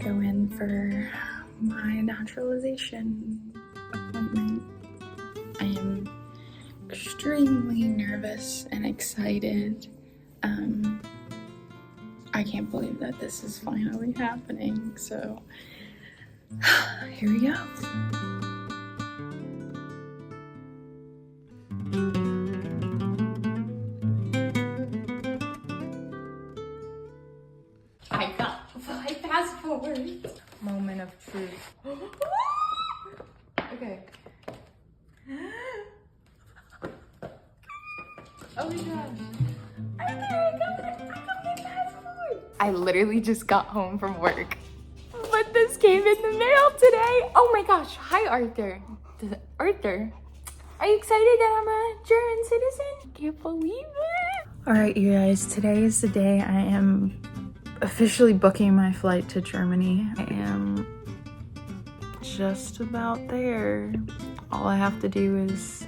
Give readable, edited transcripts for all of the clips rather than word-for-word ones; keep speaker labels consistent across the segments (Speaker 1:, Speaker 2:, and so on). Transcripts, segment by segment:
Speaker 1: go in for my naturalization appointment. I am extremely nervous and excited. I can't believe that this is finally happening, so here we go. I got my passport. Moment of truth. Okay. Oh my gosh. I got my passport. I literally just got home from work, but this came in the mail today. Oh my gosh. Hi, Arthur. Arthur, are you excited that I'm a German citizen? Can't believe it. All right, you guys, today is the day I am officially booking my flight to Germany. I am just about there. All I have to do is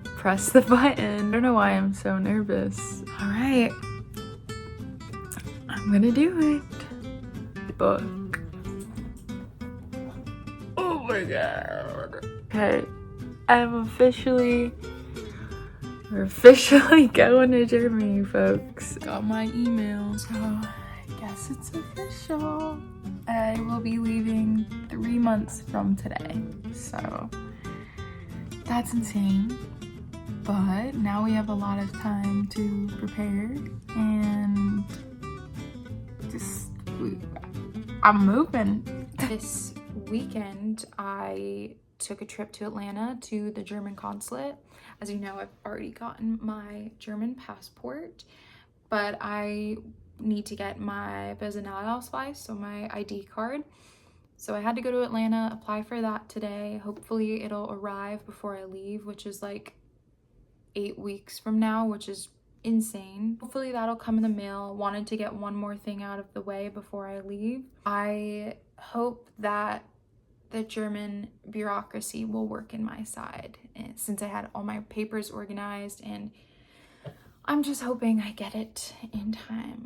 Speaker 1: press the button. I don't know why I'm so nervous. All right, I'm gonna do it. Book. Oh my God. Okay, we're officially going to Germany, folks. Got my email, so I guess it's official. I will be leaving 3 months from today, so that's insane. But now we have a lot of time to prepare and I'm moving. This weekend, I took a trip to Atlanta to the German consulate. As you know, I've already gotten my German passport, but I need to get my Personalausweis, so my ID card. So I had to go to Atlanta, apply for that today. Hopefully it'll arrive before I leave, which is like 8 weeks from now, which is insane. Hopefully that'll come in the mail. Wanted to get one more thing out of the way before I leave. I hope that the German bureaucracy will work in my side, since I had all my papers organized, and I'm just hoping I get it in time.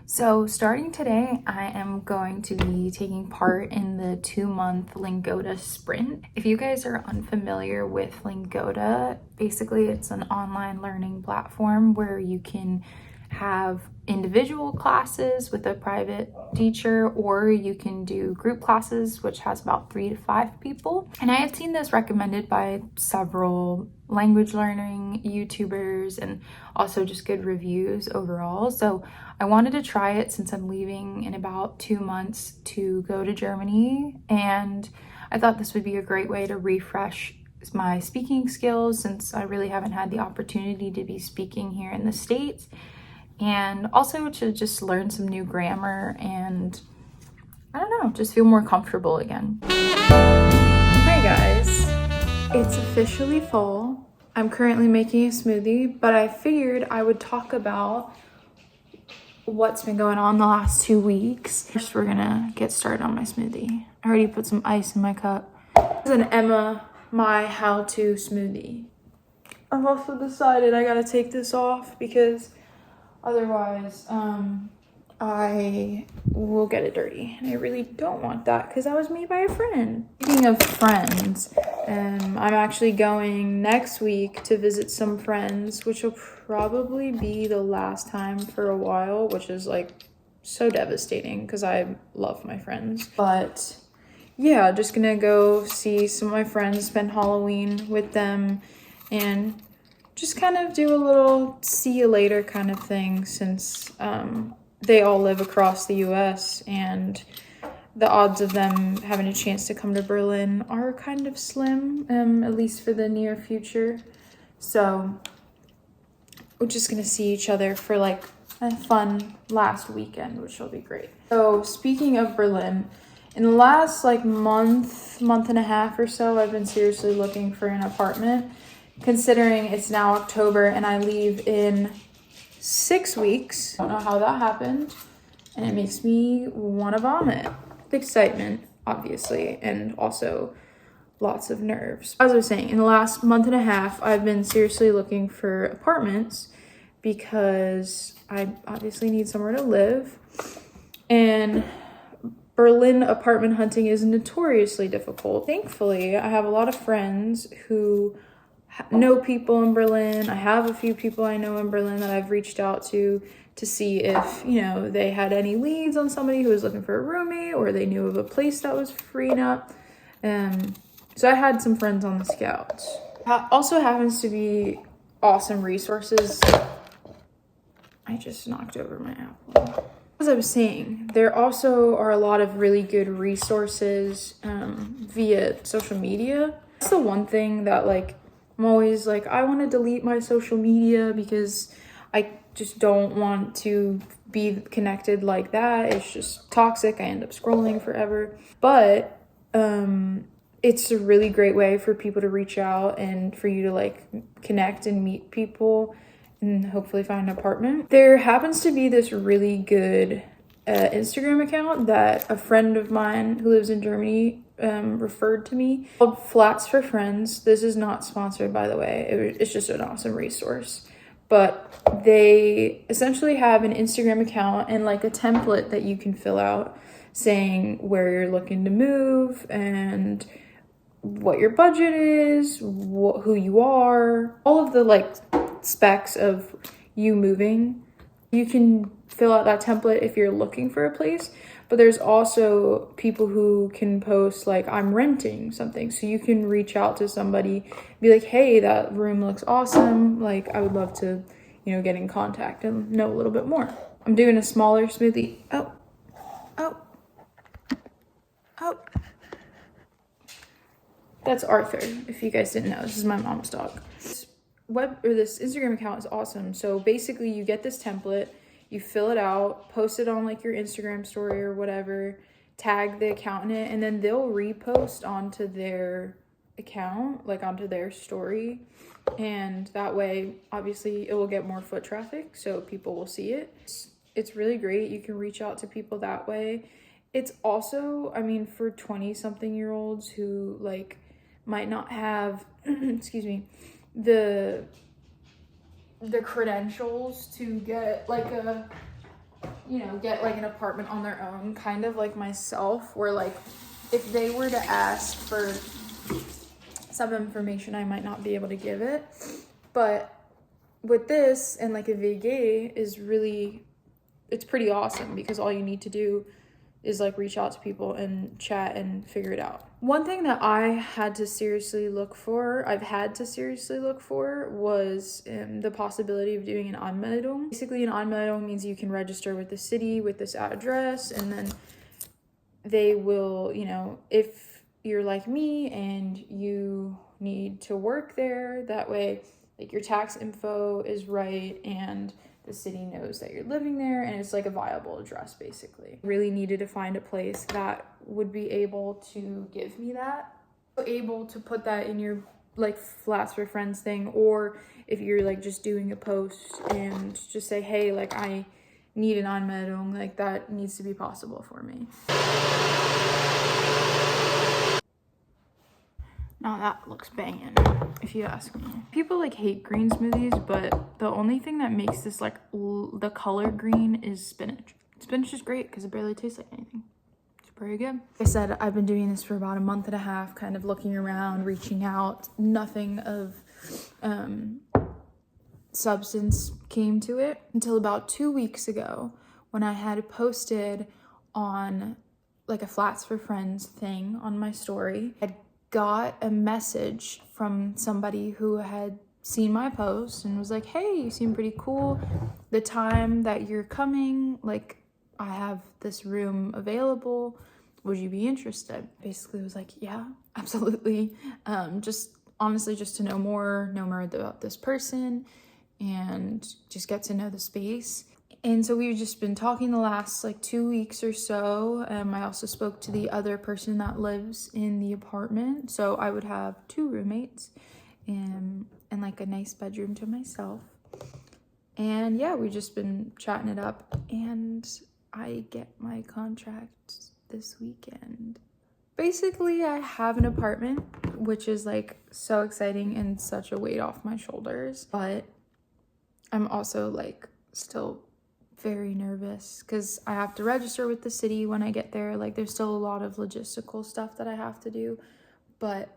Speaker 1: So starting today, I am going to be taking part in the 2-month Lingoda Sprint. If you guys are unfamiliar with Lingoda, basically it's an online learning platform where you can have individual classes with a private teacher, or you can do group classes, which has about 3 to 5 people. And I had seen this recommended by several language learning YouTubers and also just good reviews overall. So I wanted to try it since I'm leaving in about 2 months to go to Germany. And I thought this would be a great way to refresh my speaking skills, since I really haven't had the opportunity to be speaking here in the States. And also to just learn some new grammar and, I don't know, just feel more comfortable again. Hi guys, it's officially fall. I'm currently making a smoothie, but I figured I would talk about what's been going on the last 2 weeks. First, we're gonna get started on my smoothie. I already put some ice in my cup. This is an Emma My How-To smoothie. I've also decided I gotta take this off because otherwise, I will get it dirty, and I really don't want that because that was made by a friend. Speaking of friends, I'm actually going next week to visit some friends, which will probably be the last time for a while, which is like so devastating because I love my friends. But yeah, just gonna go see some of my friends, spend Halloween with them, and just kind of do a little see you later kind of thing, since they all live across the US and the odds of them having a chance to come to Berlin are kind of slim, at least for the near future. So we're just gonna see each other for like a fun last weekend, which will be great. So speaking of Berlin, in the last like month and a half or so, I've been seriously looking for an apartment, considering it's now October and I leave in 6 weeks. I don't know how that happened, and it makes me want to vomit. Excitement, obviously, and also lots of nerves. As I was saying, in the last month and a half, I've been seriously looking for apartments because I obviously need somewhere to live. And Berlin apartment hunting is notoriously difficult. Thankfully, I have a lot of friends who know people in Berlin. I have a few people I know in Berlin that I've reached out to see if, you know, they had any leads on somebody who was looking for a roommate, or they knew of a place that was freeing up. So I had some friends on the Scouts. Also happens to be awesome resources. I just knocked over my apple. As I was saying, there also are a lot of really good resources via social media. That's the one thing that, like, I'm always like, I want to delete my social media because I just don't want to be connected like that. It's just toxic. I end up scrolling forever. But it's a really great way for people to reach out and for you to, like, connect and meet people and hopefully find an apartment. There happens to be this really good Instagram account that a friend of mine who lives in Germany referred to me, called Flats for Friends. This is not sponsored, by the way. It's just an awesome resource. But they essentially have an Instagram account and, like, a template that you can fill out saying where you're looking to move and what your budget is, who you are, all of the, like, specs of you moving. You can fill out that template if you're looking for a place, but there's also people who can post, like, I'm renting something, so you can reach out to somebody, be like, hey, that room looks awesome, like, I would love to, you know, get in contact and know a little bit more. I'm doing a smaller smoothie. Oh that's Arthur, if you guys didn't know. This is my mom's dog. This Instagram account is awesome. So basically you get this template, you fill it out, post it on, like, your Instagram story or whatever, tag the account in it, and then they'll repost onto their account, like onto their story. And that way, obviously, it will get more foot traffic, so people will see it. It's really great. You can reach out to people that way. It's also, I mean, for 20-something-year-olds who, like, might not have, excuse me, the credentials to get, like, a, you know, get, like, an apartment on their own, kind of like myself, where, like, if they were to ask for some information, I might not be able to give it. But with this and, like, a VG is really, it's pretty awesome because all you need to do is, like, reach out to people and chat and figure it out. One thing that I've had to seriously look for was the possibility of doing an Anmeldung. Basically, an Anmeldung means you can register with the city with this address, and then they will, you know, if you're like me and you need to work there, that way, like, your tax info is right and the city knows that you're living there and it's, like, a viable address, basically. Really needed to find a place that would be able to give me that, able to put that in your, like, Flats for Friends thing, or if you're, like, just doing a post and just say, hey, like, I need an Anmeldung, like, that needs to be possible for me. Now that looks banging, if you ask me. People, like, hate green smoothies, but the only thing that makes this, like, the color green is spinach. Spinach is great because it barely tastes like anything. It's pretty good. Like I said, I've been doing this for about a month and a half, kind of looking around, reaching out. Nothing of substance came to it until about 2 weeks ago when I had posted on, like, a Flats for Friends thing on my story. I got a message from somebody who had seen my post and was like, hey, you seem pretty cool. The time that you're coming, like, I have this room available. Would you be interested? Basically, it was like, yeah, absolutely. Just honestly, just to know more about this person and just get to know the space. And so we've just been talking the last, like, 2 weeks or so. I also spoke to the other person that lives in the apartment. So I would have 2 roommates and like, a nice bedroom to myself. And yeah, we've just been chatting it up. And I get my contract this weekend. Basically, I have an apartment, which is, like, so exciting and such a weight off my shoulders. But I'm also, like, still very nervous because I have to register with the city when I get there. Like, there's still a lot of logistical stuff that I have to do, but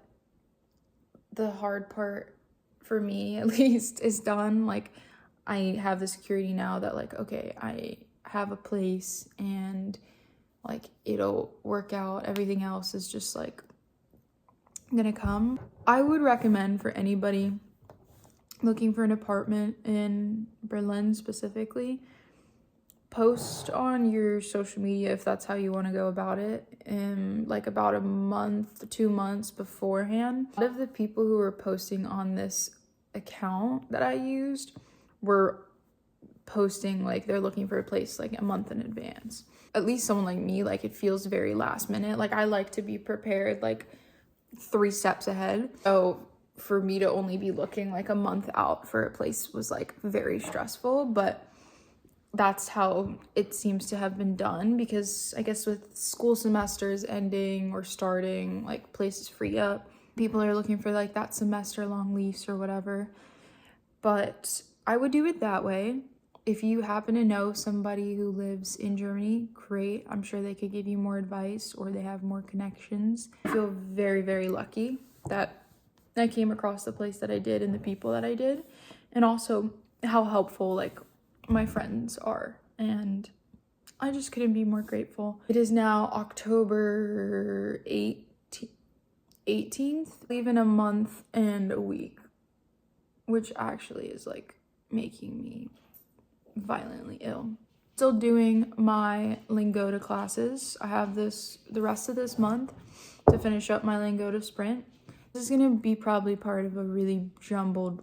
Speaker 1: the hard part for me, at least, is done. Like, I have the security now that, like, okay, I have a place and, like, it'll work out. Everything else is just, like, gonna come. I would recommend for anybody looking for an apartment in Berlin specifically, post on your social media if that's how you want to go about it, like about a month, 2 months beforehand. A lot of the people who were posting on this account that I used were posting like they're looking for a place like a month in advance. At least someone like me, like, it feels very last minute. Like, I like to be prepared like 3 steps ahead. So for me to only be looking like a month out for a place was like very stressful, but that's how it seems to have been done, because I guess with school semesters ending or starting, like, places free up. People are looking for like that semester long lease or whatever. But I would do it that way. If you happen to know somebody who lives in Germany, great. I'm sure they could give you more advice or they have more connections. I feel very, very lucky that I came across the place that I did and the people that I did, and also how helpful like my friends are, and I just couldn't be more grateful. It is now October 18th, leave in a month and a week, which actually is like making me violently ill. Still doing my Lingoda classes. I have the rest of this month to finish up my Lingoda sprint. This is gonna be probably part of a really jumbled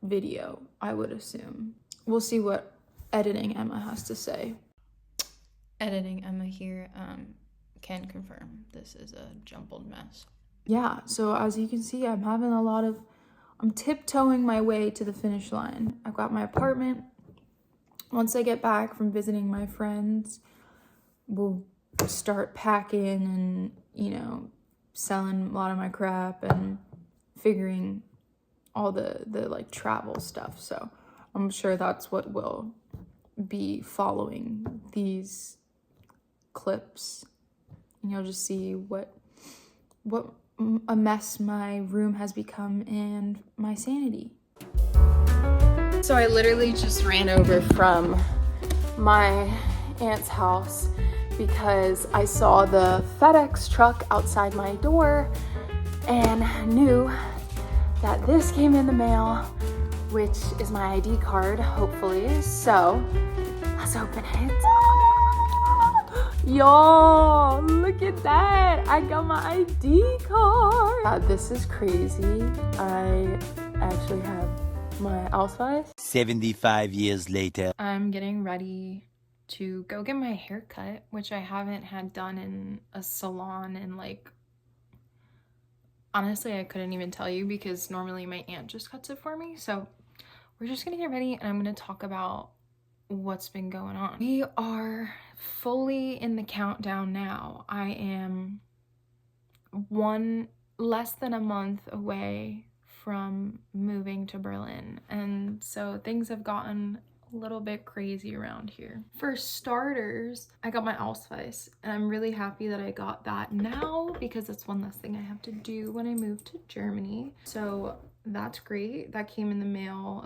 Speaker 1: video, I would assume. We'll see what editing Emma has to say.
Speaker 2: Editing Emma here can confirm this is a jumbled mess.
Speaker 1: Yeah, so as you can see, I'm tiptoeing my way to the finish line. I've got my apartment. Once I get back from visiting my friends, we'll start packing and, you know, selling a lot of my crap and figuring all the like travel stuff. So I'm sure that's what will be following these clips, and you'll just see what a mess my room has become and my sanity. So I literally just ran over from my aunt's house because I saw the FedEx truck outside my door and knew that this came in the mail, which is my ID card, hopefully. So let's open it. Yo, look at that. I got my ID card. This is crazy. I actually have my Ausweis.
Speaker 3: 75 years later.
Speaker 2: I'm getting ready to go get my hair cut, which I haven't had done in a salon in like, honestly, I couldn't even tell you because normally my aunt just cuts it for me. So we're just gonna get ready and I'm gonna talk about what's been going on. We are fully in the countdown now. I am less than a month away from moving to Berlin, and so things have gotten a little bit crazy around here. For starters, I got my Ausweis, and I'm really happy that I got that now because it's one less thing I have to do when I move to Germany. So that's great. That came in the mail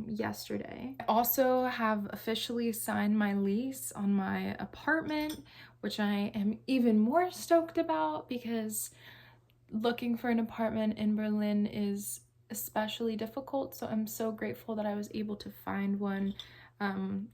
Speaker 2: yesterday. I also have officially signed my lease on my apartment, which I am even more stoked about because looking for an apartment in Berlin is especially difficult. So I'm so grateful that I was able to find one,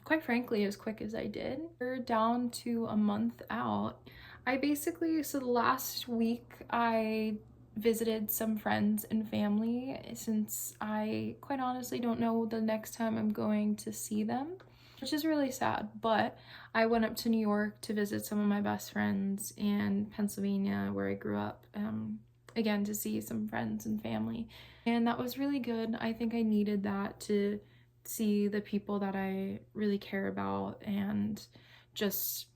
Speaker 2: quite frankly, as quick as I did. We're down to a month out. So the last week I visited some friends and family since I quite honestly don't know the next time I'm going to see them, which is really sad. But I went up to New York to visit some of my best friends, and Pennsylvania, where I grew up, again to see some friends and family, and that was really good. I think I needed that to see the people that I really care about and just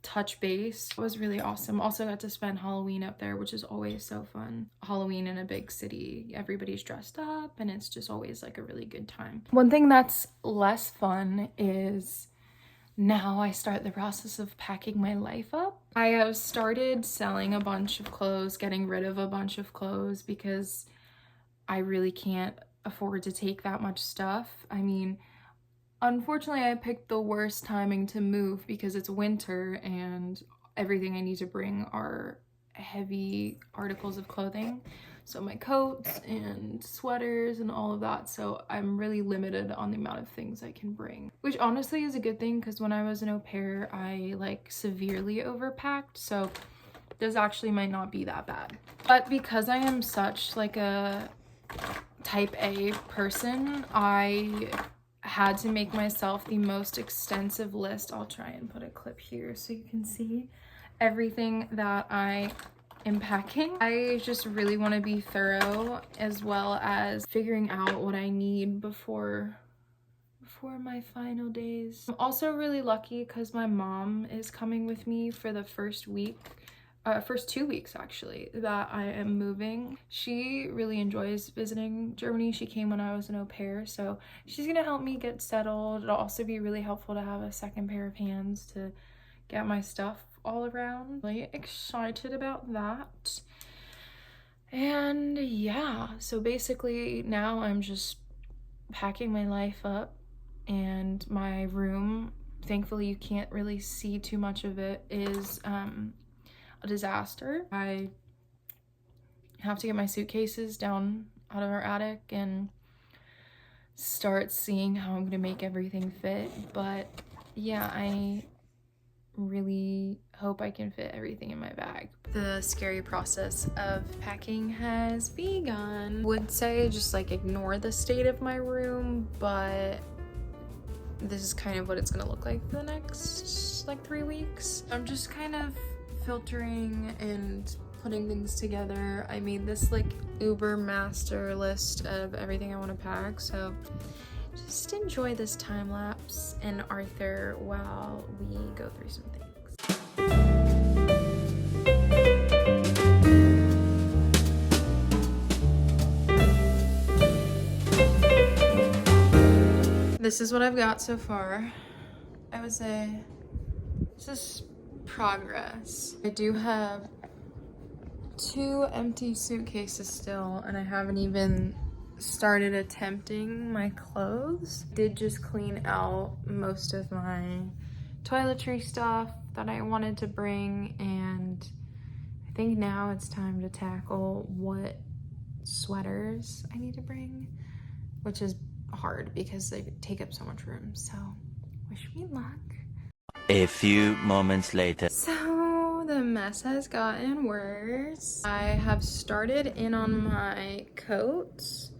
Speaker 2: touch base. It was really awesome. Also got to spend Halloween up there, which is always so fun. Halloween in a big city, everybody's dressed up and it's just always like a really good time. One thing that's less fun is now I start the process of packing my life up. I have started selling a bunch of clothes, getting rid of a bunch of clothes because I really can't afford to take that much stuff. I mean, unfortunately, I picked the worst timing to move because it's winter and everything I need to bring are heavy articles of clothing. So my coats and sweaters and all of that. So I'm really limited on the amount of things I can bring, which honestly is a good thing because when I was an au pair, I like severely overpacked. So this actually might not be that bad. But because I am such like a type A person, I had to make myself the most extensive list. I'll try and put a clip here so you can see everything that I am packing. I just really want to be thorough as well as figuring out what I need before my final days. I'm also really lucky because my mom is coming with me for the first 2 weeks actually that I am moving. She really enjoys visiting Germany. She came when I was an au pair, so she's gonna help me get settled. It'll also be really helpful to have a second pair of hands to get my stuff all around. Really excited about that. And yeah, so basically now I'm just packing my life up, and my room, thankfully you can't really see too much of it, is a disaster. I have to get my suitcases down out of our attic and start seeing how I'm gonna make everything fit. But yeah, I really hope I can fit everything in my bag. The scary process of packing has begun. Would say just like ignore the state of my room, but this is kind of what it's gonna look like for the next like 3 weeks. I'm just kind of filtering and putting things together. I made this like uber master list of everything I want to pack, so just enjoy this time lapse and Arthur while we go through some things. This is what I've got so far. I would say this is progress. I do have 2 empty suitcases still, and I haven't even started attempting my clothes. Did just clean out most of my toiletry stuff that I wanted to bring, and I think now it's time to tackle what sweaters I need to bring, which is hard because they take up so much room. So wish me luck.
Speaker 3: A few moments later.
Speaker 2: So the mess has gotten worse. I have started in on my coats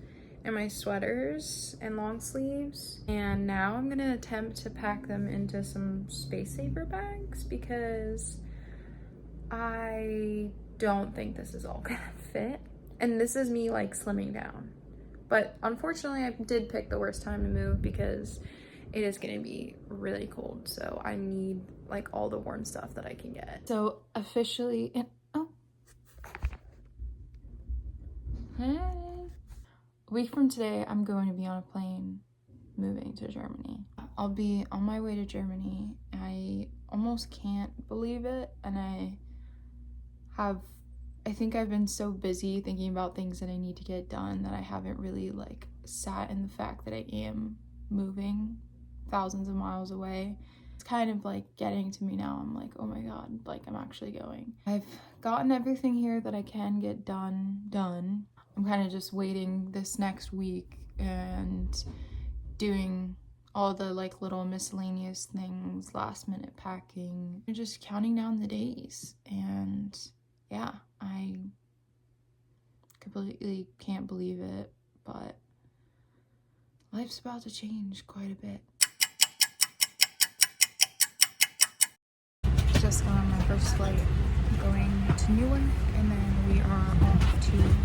Speaker 2: and my sweaters and long sleeves, and now I'm gonna attempt to pack them into some space saver bags because I don't think this is all gonna fit. And this is me like slimming down. But unfortunately, I did pick the worst time to move because it is gonna be really cold. So I need like all the warm stuff that I can get. So officially, hey. A week from today, I'm going to be on a plane moving to Germany. I'll be on my way to Germany. I almost can't believe it. And I think I've been so busy thinking about things that I need to get done that I haven't really like sat in the fact that I am moving thousands of miles away. It's kind of like getting to me now. I'm like, oh my God, like I'm actually going. I've gotten everything here that I can get done. I'm kind of just waiting this next week and doing all the like little miscellaneous things, last minute packing, and just counting down the days. And yeah, I completely can't believe it, but life's about to change quite a bit. Just got on my first flight going to Newark, and then we are off to England.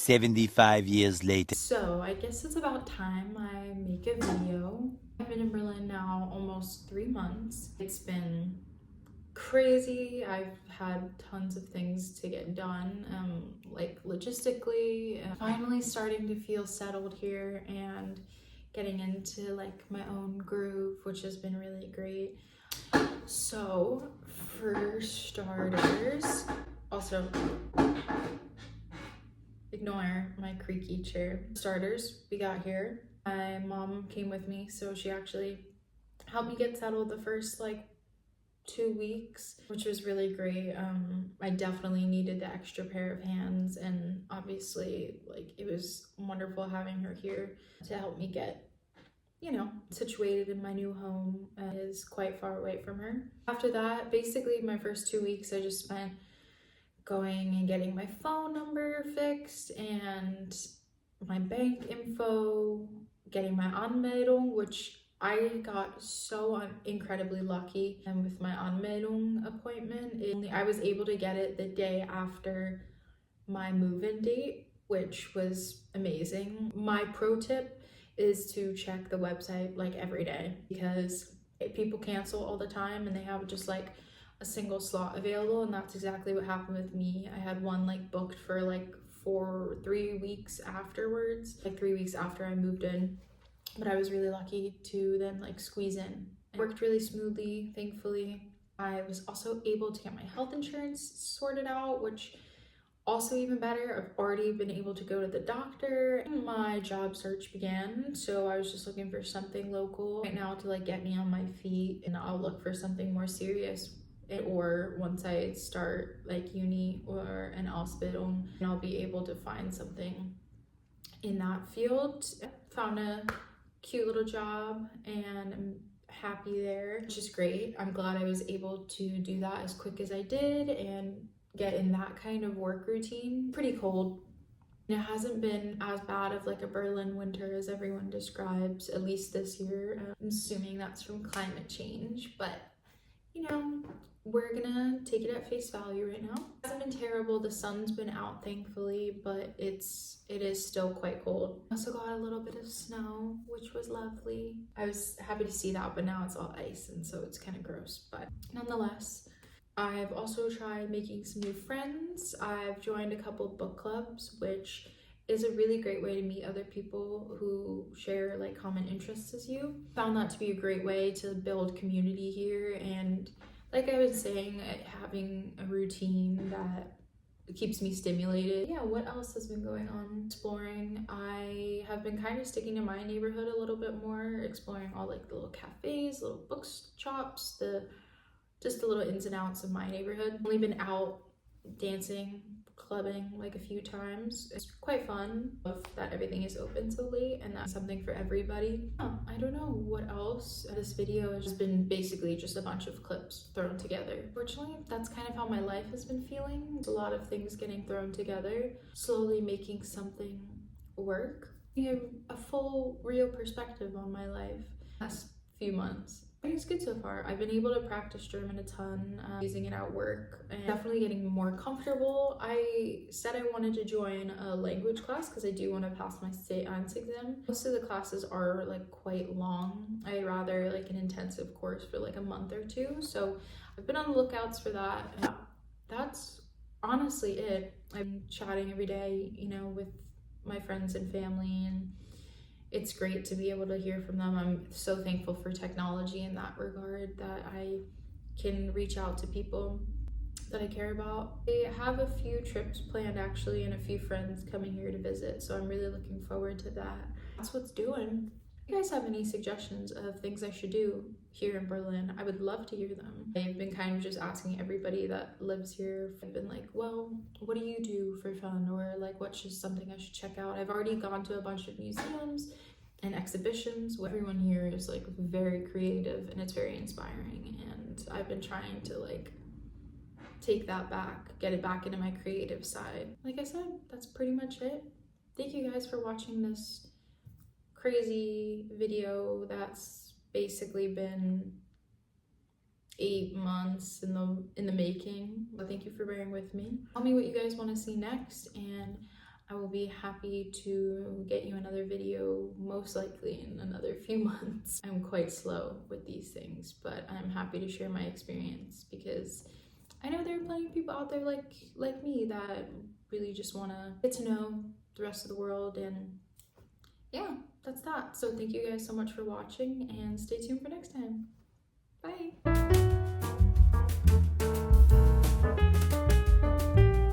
Speaker 3: 75 years later.
Speaker 1: So I guess it's about time I make a video. I've been in Berlin now almost 3 months. It's been crazy. I've had tons of things to get done, like logistically. Finally starting to feel settled here and getting into like my own groove, which has been really great. So for starters, also ignore my creaky chair. Starters, we got here. My mom came with me, so she actually helped me get settled the first like 2 weeks, which was really great. I definitely needed the extra pair of hands, and obviously like it was wonderful having her here to help me get, you know, situated in my new home. Is quite far away from her. After that, basically my first 2 weeks I just spent going and getting my phone number fixed and my bank info, getting my Anmeldung, which I got so incredibly lucky. And with my Anmeldung appointment, I was able to get it the day after my move-in date, which was amazing. My pro tip is to check the website like every day, because people cancel all the time and they have just like a single slot available, and that's exactly what happened with me. I had one like booked for like 3 weeks afterwards, like 3 weeks after I moved in. But I was really lucky to then like squeeze in. It worked really smoothly, thankfully. I was also able to get my health insurance sorted out, which also even better. I've already been able to go to the doctor. My job search began, so I was just looking for something local right now to like get me on my feet, and I'll look for something more serious. Or once I start like uni or an Ausbildung, I'll be able to find something in that field. Found a cute little job and I'm happy there, which is great. I'm glad I was able to do that as quick as I did and get in that kind of work routine. Pretty cold. It hasn't been as bad of like a Berlin winter as everyone describes, at least this year. I'm assuming that's from climate change, but you know, we're gonna take it at face value right now. It hasn't been terrible. The sun's been out, thankfully, but it is still quite cold. I also got a little bit of snow, which was lovely. I was happy to see that, but now it's all ice, and so it's kind of gross. But nonetheless, I've also tried making some new friends. I've joined a couple book clubs, which is a really great way to meet other people who share like common interests as you. Found that to be a great way to build community here, and like I was saying, having a routine that keeps me stimulated. Yeah, what else has been going on? Exploring. I have been kind of sticking to my neighborhood a little bit more, exploring all like the little cafes, little book shops, just the little ins and outs of my neighborhood. I've only been out dancing, clubbing like a few times. It's quite fun. Love that everything is open so late, and that's something for everybody. I don't know what else. This video has just been basically just a bunch of clips thrown together. Fortunately, that's kind of how my life has been feeling. It's a lot of things getting thrown together, slowly making something work. You have a full, real perspective on my life last few months. I think it's good so far. I've been able to practice German a ton, using it at work, and definitely getting more comfortable. I said I wanted to join a language class because I do want to pass my State 1 exam. Most of the classes are like quite long. I'd rather like an intensive course for like a month or two. So I've been on the lookouts for that. And that's honestly it. I'm chatting every day, you know, with my friends and family, and it's great to be able to hear from them. I'm so thankful for technology in that regard, that I can reach out to people that I care about. I have a few trips planned actually, and a few friends coming here to visit, so I'm really looking forward to that. That's what's doing. If you guys have any suggestions of things I should do here in Berlin, I would love to hear them. I've been kind of just asking everybody that lives here. I've been like, well, what do you do for fun? Or like, what's just something I should check out? I've already gone to a bunch of museums and exhibitions. Everyone here is like very creative and it's very inspiring. And I've been trying to like take that back, get it back into my creative side. Like I said, that's pretty much it. Thank you guys for watching this crazy video that's basically been 8 months in the making. But thank you for bearing with me. Tell me what you guys want to see next, and I will be happy to get you another video, most likely in another few months. I'm quite slow with these things, but I'm happy to share my experience because I know there are plenty of people out there like me that really just want to get to know the rest of the world. And yeah, that's that. So thank you guys so much for watching, and stay tuned for next time. Bye.